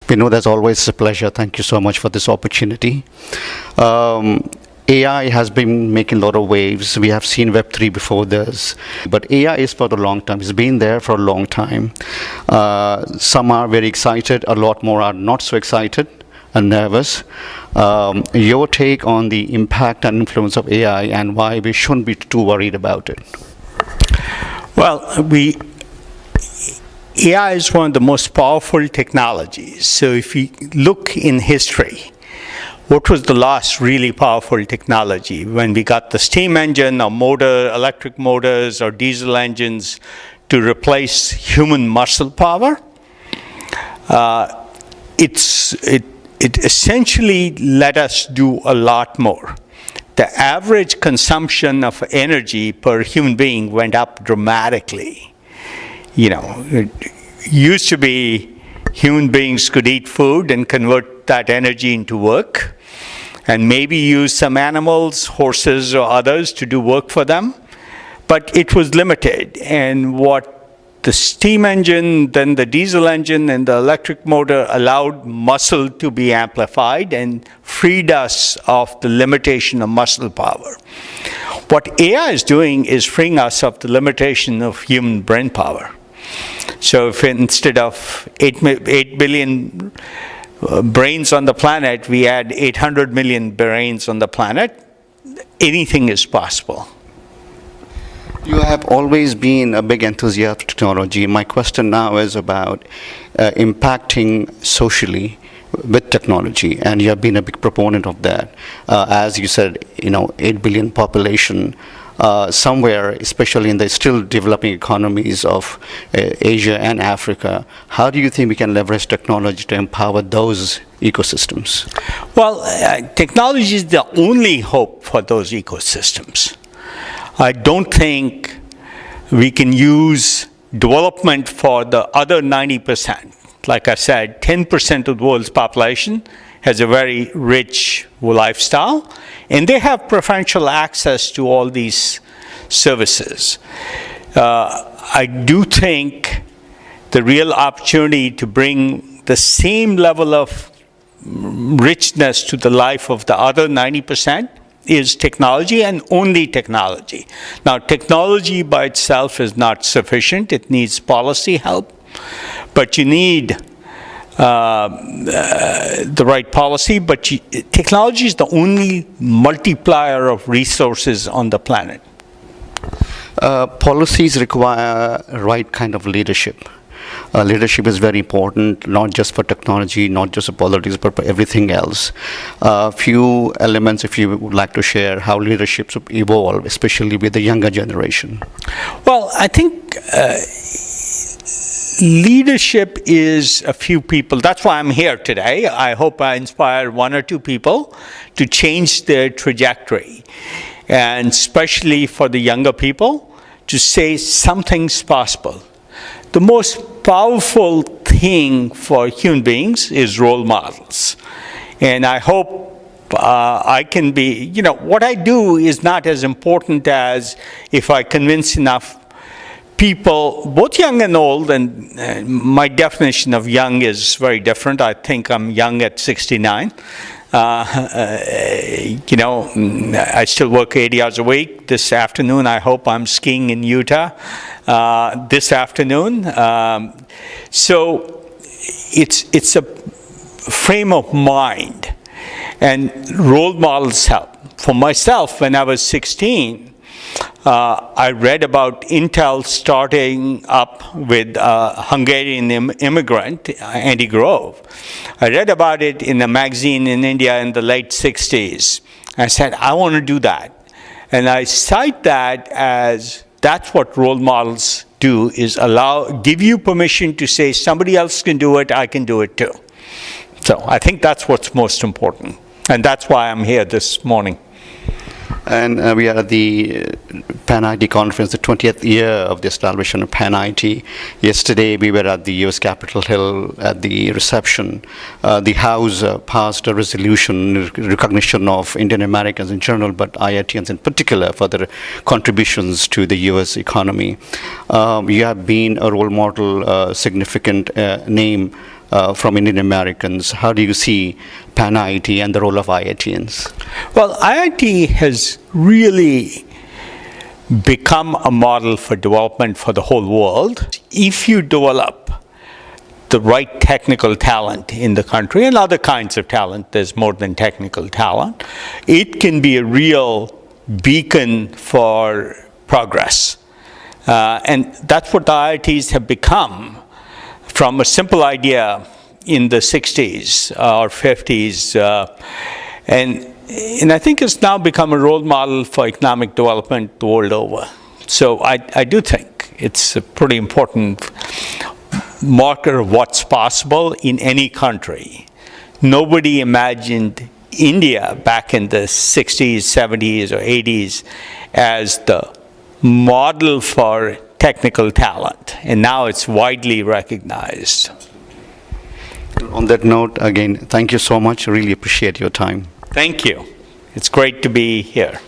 Vinod, as always, it's a pleasure. Thank you so much for this opportunity. AI has been making a lot of waves. We have seen Web3 before this, but AI is for the long term. It's been there for a long time. Some are very excited, a lot more are not so excited and nervous. Your take on the impact and influence of AI and why we shouldn't be too worried about it? Well, AI is one of the most powerful technologies. So if you look in history, what was the last really powerful technology? When we got the steam engine or motor, electric motors or diesel engines to replace human muscle power, it essentially let us do a lot more. The average consumption of energy per human being went up dramatically. It used to be human beings could eat food and convert that energy into work, and maybe use some animals, horses or others, to do work for them. But it was limited. And what the steam engine, then the diesel engine, and the electric motor allowed muscle to be amplified and freed us of the limitation of muscle power. What AI is doing is freeing us of the limitation of human brain power. So if instead of 8 billion brains on the planet, we add 800 million brains on the planet, anything is possible. You have always been a big enthusiast of technology. My question now is about impacting socially with technology, and you have been a big proponent of that. As you said, 8 billion population, somewhere, especially in the still developing economies of Asia and Africa, how do you think we can leverage technology to empower those ecosystems? Well, technology is the only hope for those ecosystems. I don't think we can use development for the other 90%. Like I said, 10% of the world's population has a very rich lifestyle, and they have preferential access to all these services. I do think the real opportunity to bring the same level of richness to the life of the other 90% is technology, and only technology. Now, technology by itself is not sufficient. It needs policy help, but you need the right policy, but technology is the only multiplier of resources on the planet. Policies require right kind of leadership. Leadership is very important, not just for technology, not just for politics, but for everything else. A few elements, if you would like to share, how leadership should evolve, especially with the younger generation. Well, I think leadership is a few people. That's why I'm here today. I hope I inspire one or two people to change their trajectory, and especially for the younger people, to say something's possible. The most powerful thing for human beings is role models. And I hope I can be, what I do is not as important as if I convince enough people, both young and old, and my definition of young is very different. I think I'm young at 69. I still work 80 hours a week. This afternoon, I hope I'm skiing in Utah this afternoon. So it's a frame of mind, and role models help. For myself, when I was 16, I read about Intel starting up with a Hungarian immigrant, Andy Grove. I read about it in a magazine in India in the late 60s. I said, I want to do that. And I cite that as that's what role models do, is give you permission to say somebody else can do it, I can do it too. So I think that's what's most important. And that's why I'm here this morning. And we are at the PanIIT conference, the 20th year of the establishment of PanIIT. Yesterday, we were at the US Capitol Hill at the reception. The House passed a resolution in recognition of Indian Americans in general, but IITians in particular, for their contributions to the US economy. You have been a role model, significant name from Indian Americans? How do you see PanIIT and the role of IITians? Well, IIT has really become a model for development for the whole world. If you develop the right technical talent in the country and other kinds of talent, there's more than technical talent, it can be a real beacon for progress. And that's what the IITs have become, from a simple idea in the 60s or 50s. And I think it's now become a role model for economic development the world over. So I do think it's a pretty important marker of what's possible in any country. Nobody imagined India back in the 60s, 70s, or 80s as the model for technical talent, and now it's widely recognized. On that note, again, thank you so much. Really appreciate your time. Thank you. It's great to be here.